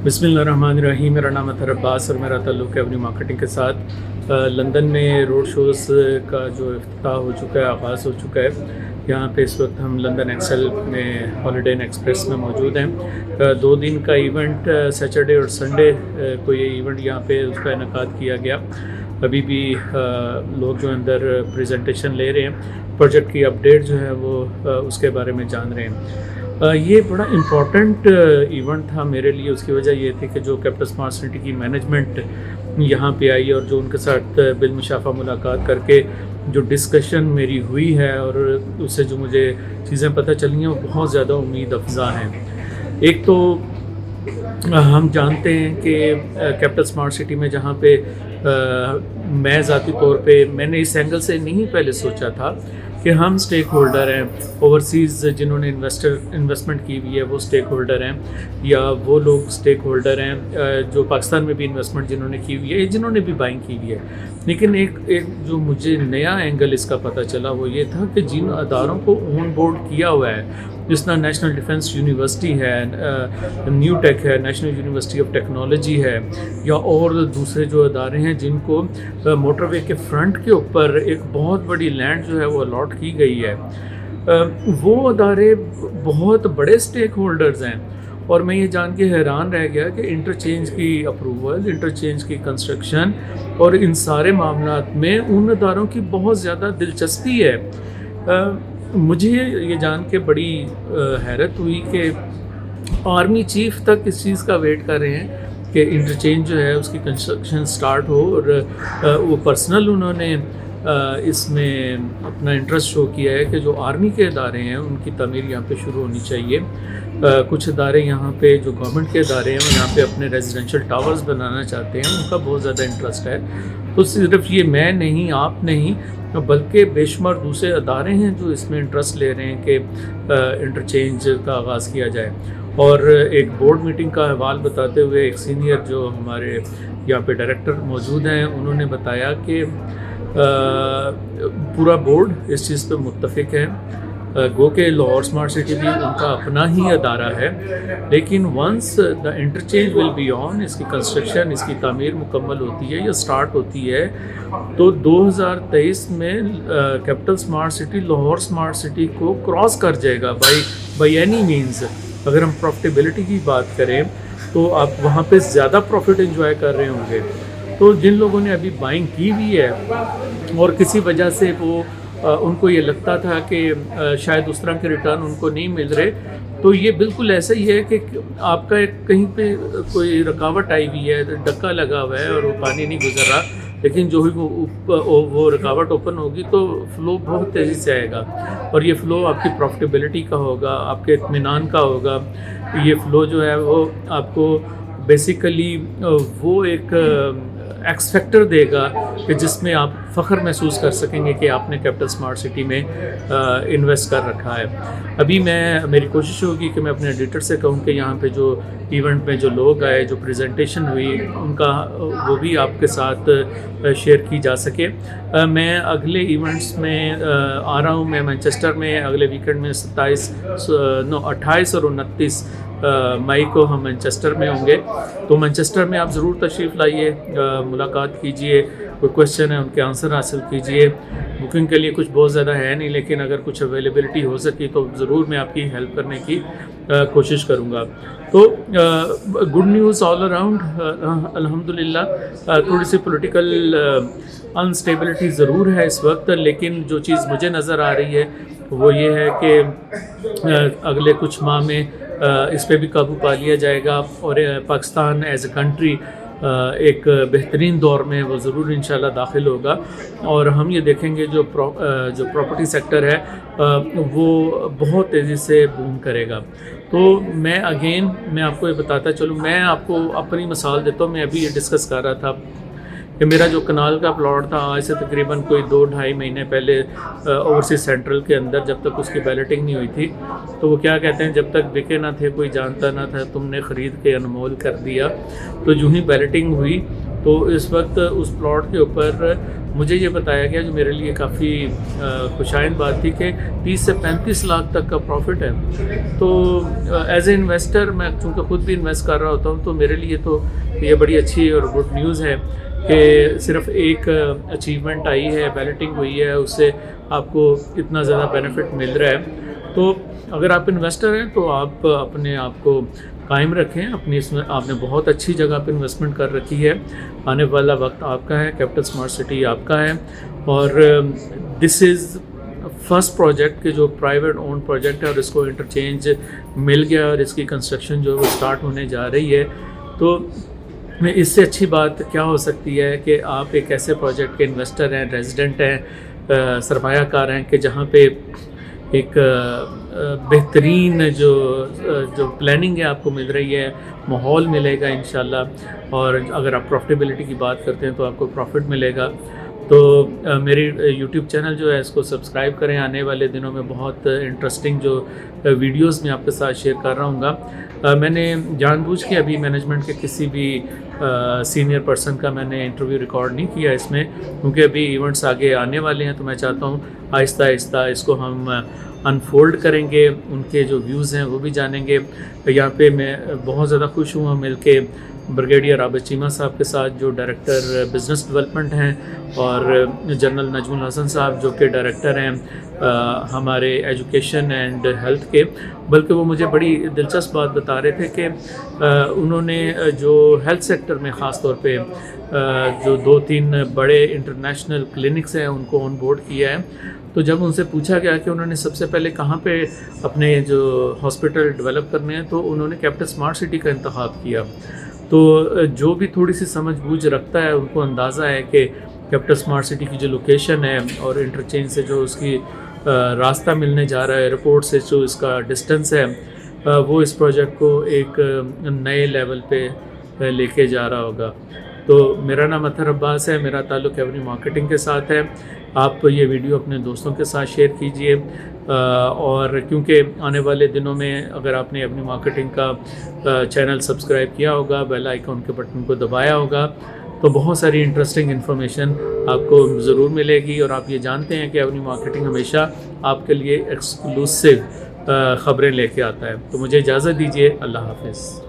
बिस्मिल्लाहिर्रहमानिर्रहीम। मेरा नाम है अब्बास और मेरा ताल्लुक़ है अपनी मार्केटिंग के साथ। लंदन में रोड शोज़ का जो इफ्तिताह हो चुका है, आगाज़ हो चुका है। यहाँ पे इस वक्त हम लंदन एक्सेल में हॉलिडे इन एक्सप्रेस में मौजूद हैं। 2 दिन का इवेंट सैटरडे और संडे को ये इवेंट यहाँ पे उसका इनेकाद किया गया। अभी भी लोग जो अंदर प्रेजेंटेशन ले रहे हैं, प्रोजेक्ट की अपडेट जो है वो उसके बारे में जान रहे हैं। ये बड़ा इम्पॉर्टेंट इवेंट था मेरे लिए। उसकी वजह ये थी कि जो कैपिटल स्मार्ट सिटी की मैनेजमेंट यहाँ पे आई और जो उनके साथ बिलमुशाफा मुलाकात करके जो डिस्कशन मेरी हुई है और उससे जो मुझे चीज़ें पता चली हैं वो बहुत ज़्यादा उम्मीद अफजा हैं। एक तो हम जानते हैं कि कैपिटल स्मार्ट सिटी में जहाँ पे मैं ज़ाती तौर पे मैंने इस एंगल से नहीं पहले सोचा था कि हम स्टेक होल्डर हैं, ओवरसीज़ जिन्होंने इन्वेस्टमेंट की हुई है वो स्टेक होल्डर हैं, या वो लोग स्टेक होल्डर हैं जो पाकिस्तान में भी इन्वेस्टमेंट जिन्होंने की हुई है, जिन्होंने भी बाइंग की हुई है। लेकिन एक जो मुझे नया एंगल इसका पता चला वो ये था कि जिन अदारों को ऑन बोर्ड किया हुआ है, जिस तरह नेशनल डिफेंस यूनिवर्सिटी है, न्यू टेक है, नेशनल यूनिवर्सिटी ऑफ टेक्नोलॉजी है, या और दूसरे जो अदारे हैं जिनको मोटरवे के फ्रंट के ऊपर एक बहुत बड़ी लैंड जो है वो अलॉट की गई है, वो अदारे बहुत बड़े स्टेक होल्डर्स हैं। और मैं ये जान के हैरान रह गया कि इंटरचेंज की अप्रूवल, इंटरचेंज की कंस्ट्रक्शन और इन सारे मामलात में उन अदारों की बहुत ज़्यादा दिलचस्पी है। मुझे ये जान के बड़ी हैरत हुई कि आर्मी चीफ तक इस चीज़ का वेट कर रहे हैं कि इंटरचेंज जो है उसकी कंस्ट्रक्शन स्टार्ट हो, और वो पर्सनल उन्होंने इसमें अपना इंटरेस्ट शो किया है कि जो आर्मी के इदारे हैं उनकी तमीर यहाँ पे शुरू होनी चाहिए। कुछ इदारे यहाँ पे जो गवर्नमेंट के इदारे हैं वो यहाँ पे अपने रेजिडेंशियल टावर्स बनाना चाहते हैं, उनका बहुत ज़्यादा इंटरेस्ट है। तो सिर्फ ये मैं नहीं, आप नहीं, बल्कि बेशुमार दूसरे अदारे हैं जो इसमें इंटरेस्ट ले रहे हैं कि इंटरचेंज का आगाज़ किया जाए। और एक बोर्ड मीटिंग का अहवाल बताते हुए एक सीनियर जो हमारे यहाँ पे डायरेक्टर मौजूद हैं, उन्होंने बताया कि पूरा बोर्ड इस चीज़ पे मुत्तफिक है। गो के लाहौर स्मार्ट सिटी भी उनका अपना ही अदारा है, लेकिन once the interchange will be on, इसकी कंस्ट्रक्शन, इसकी तामीर मुकम्मल होती है या स्टार्ट होती है, तो 2023 में capital smart city Lahore smart city को क्रॉस कर जाएगा बाई एनी मीन्स। अगर हम प्रॉफिटेबिलिटी की बात करें तो आप वहाँ पे ज़्यादा प्रॉफिट एंजॉय कर रहे होंगे। तो जिन लोगों ने अभी बाइंग की हुई है और किसी वजह से वो उनको ये लगता था कि शायद उस तरह के रिटर्न उनको नहीं मिल रहे, तो ये बिल्कुल ऐसा ही है कि आपका एक कहीं पे कोई रुकावट आई हुई है, धक्का लगा हुआ है और वो पानी नहीं गुजर रहा, लेकिन जो ही वो रुकावट ओपन होगी तो फ़्लो बहुत तेज़ी से आएगा, और ये फ़्लो आपकी प्रॉफिटेबिलिटी का होगा, आपके इत्मीनान का होगा। ये फ़्लो जो है वो आपको बेसिकली वो एक एक्स फैक्टर देगा कि जिसमें आप फ़ख्र महसूस कर सकेंगे कि आपने कैपिटल स्मार्ट सिटी में इन्वेस्ट कर रखा है। अभी मेरी कोशिश होगी कि मैं अपने एडिटर से कहूँ कि यहाँ पे जो इवेंट में जो लोग आए, जो प्रेजेंटेशन हुई, उनका वो भी आपके साथ शेयर की जा सके। मैं अगले इवेंट्स में आ रहा हूँ। मैं मैनचेस्टर में अगले वीकेंड में 28 और 29 मई को हम मैनचेस्टर में होंगे। तो मैनचेस्टर में आप ज़रूर तशरीफ़ लाइए, मुलाकात कीजिए, कोई क्वेश्चन है उनके आंसर हासिल कीजिए। बुकिंग के लिए कुछ बहुत ज़्यादा है नहीं, लेकिन अगर कुछ अवेलेबिलिटी हो सकी तो ज़रूर मैं आपकी हेल्प करने की कोशिश करूँगा। तो गुड न्यूज़ ऑल अराउंड अल्हम्दुलिल्लाह। थोड़ी सी पॉलिटिकल अनस्टेबिलिटी ज़रूर है इस वक्त, लेकिन जो चीज़ मुझे नज़र आ रही है वो ये है कि अगले कुछ माह में इस पे भी काबू पा लिया जाएगा, और पाकिस्तान एज ए कंट्री एक बेहतरीन दौर में वो ज़रूर इंशाल्लाह दाखिल होगा। और हम ये देखेंगे जो प्रॉपर्टी सेक्टर है वो बहुत तेज़ी से बूम करेगा। तो मैं आपको ये बताता चलूँ, मैं आपको अपनी मिसाल देता हूँ। मैं अभी ये डिस्कस कर रहा था कि मेरा जो कनाल का प्लॉट था आज से तकरीबन कोई 2-2.5 महीने पहले ओवरसीज सेंट्रल के अंदर, जब तक उसकी बैलेटिंग नहीं हुई थी, तो वो क्या कहते हैं, जब तक बिके ना थे, कोई जानता ना था, तुमने ख़रीद के अनमोल कर दिया। तो यूँ ही बैलेटिंग हुई तो इस वक्त उस प्लॉट के ऊपर مجھے یہ بتایا گیا جو میرے لیے کافی خوشائند بات تھی کہ 30 سے 35 لاکھ تک کا پروفٹ ہے. تو ایز اے انویسٹر میں چونکہ خود بھی انویسٹ کر رہا ہوتا ہوں تو میرے لیے تو یہ بڑی اچھی اور گڈ نیوز ہے کہ صرف ایک اچیومنٹ آئی ہے, بیلٹنگ ہوئی ہے, اس سے آپ کو اتنا زیادہ بینیفٹ مل رہا ہے. تو اگر آپ انویسٹر ہیں تو آپ اپنے آپ کو قائم رکھیں, اپنی اس میں آپ نے بہت اچھی جگہ پہ انویسٹمنٹ کر رکھی ہے. آنے والا وقت آپ کا ہے, کیپٹل اسمارٹ سٹی آپ کا ہے. اور دس از فرسٹ پروجیکٹ کہ جو پرائیویٹ اون پروجیکٹ ہے اور اس کو انٹرچینج مل گیا اور اس کی کنسٹرکشن جو ہے وہ اسٹارٹ ہونے جا رہی ہے. تو اس سے اچھی بات کیا ہو سکتی ہے کہ آپ ایک ایسے پروجیکٹ کے انویسٹر ہیں, ریزیڈنٹ ہیں, سرمایہ کار ہیں کہ جہاں پہ ایک بہترین جو پلاننگ ہے آپ کو مل رہی ہے, ماحول ملے گا انشاءاللہ. اور اگر آپ پروفٹیبلٹی کی بات کرتے ہیں تو آپ کو پروفٹ ملے گا. تو میری یوٹیوب چینل جو ہے اس کو سبسکرائب کریں. آنے والے دنوں میں بہت انٹرسٹنگ جو ویڈیوز میں آپ کے ساتھ شیئر کر رہا ہوں گا. میں نے جان بوجھ کے ابھی مینجمنٹ کے کسی بھی سینئر پرسن کا میں نے انٹرویو ریکارڈ نہیں کیا اس میں, کیونکہ ابھی ایونٹس آگے آنے والے ہیں. تو میں چاہتا ہوں آہستہ آہستہ اس کو ہم انفولڈ کریں گے, ان کے جو ویوز ہیں وہ بھی جانیں گے. یہاں پہ میں بہت زیادہ خوش ہوا مل کے بریگیڈیئر عابد چیمہ صاحب کے ساتھ جو ڈائریکٹر بزنس ڈیولپمنٹ ہیں, اور جنرل نجم الحسن صاحب جو کہ ڈائریکٹر ہیں ہمارے ایجوکیشن اینڈ ہیلتھ کے. بلکہ وہ مجھے بڑی دلچسپ بات بتا رہے تھے کہ انہوں نے جو ہیلتھ سیکٹر میں خاص طور پہ جو 2-3 بڑے انٹرنیشنل کلینکس ہیں ان کو آن بورڈ کیا ہے. تو جب ان سے پوچھا گیا کہ انہوں نے سب سے پہلے کہاں پہ اپنے جو ہاسپٹل ڈیولپ کرنے ہیں, تو انہوں نے کیپٹل اسمارٹ سٹی کا انتخاب کیا. تو جو بھی تھوڑی سی سمجھ بوجھ رکھتا ہے ان کو اندازہ ہے کہ کیپٹل اسمارٹ سٹی کی جو لوکیشن ہے اور انٹرچینج سے جو اس کی راستہ ملنے جا رہا ہے, ایئرپورٹ سے جو اس کا ڈسٹنس ہے, وہ اس پروجیکٹ کو ایک نئے لیول پہ لے کے جا رہا ہوگا. تو میرا نام اطہر عباس ہے, میرا تعلق ایونیو مارکیٹنگ کے ساتھ ہے. آپ یہ ویڈیو اپنے دوستوں کے ساتھ شیئر کیجئے, اور کیونکہ آنے والے دنوں میں اگر آپ نے ایونیو مارکیٹنگ کا چینل سبسکرائب کیا ہوگا, بیل آئیکن کے بٹن کو دبایا ہوگا, تو بہت ساری انٹرسٹنگ انفارمیشن آپ کو ضرور ملے گی. اور آپ یہ جانتے ہیں کہ ایونیو مارکیٹنگ ہمیشہ آپ کے لیے ایکسکلوسیو خبریں لے کے آتا ہے. تو مجھے اجازت دیجیے, اللہ حافظ.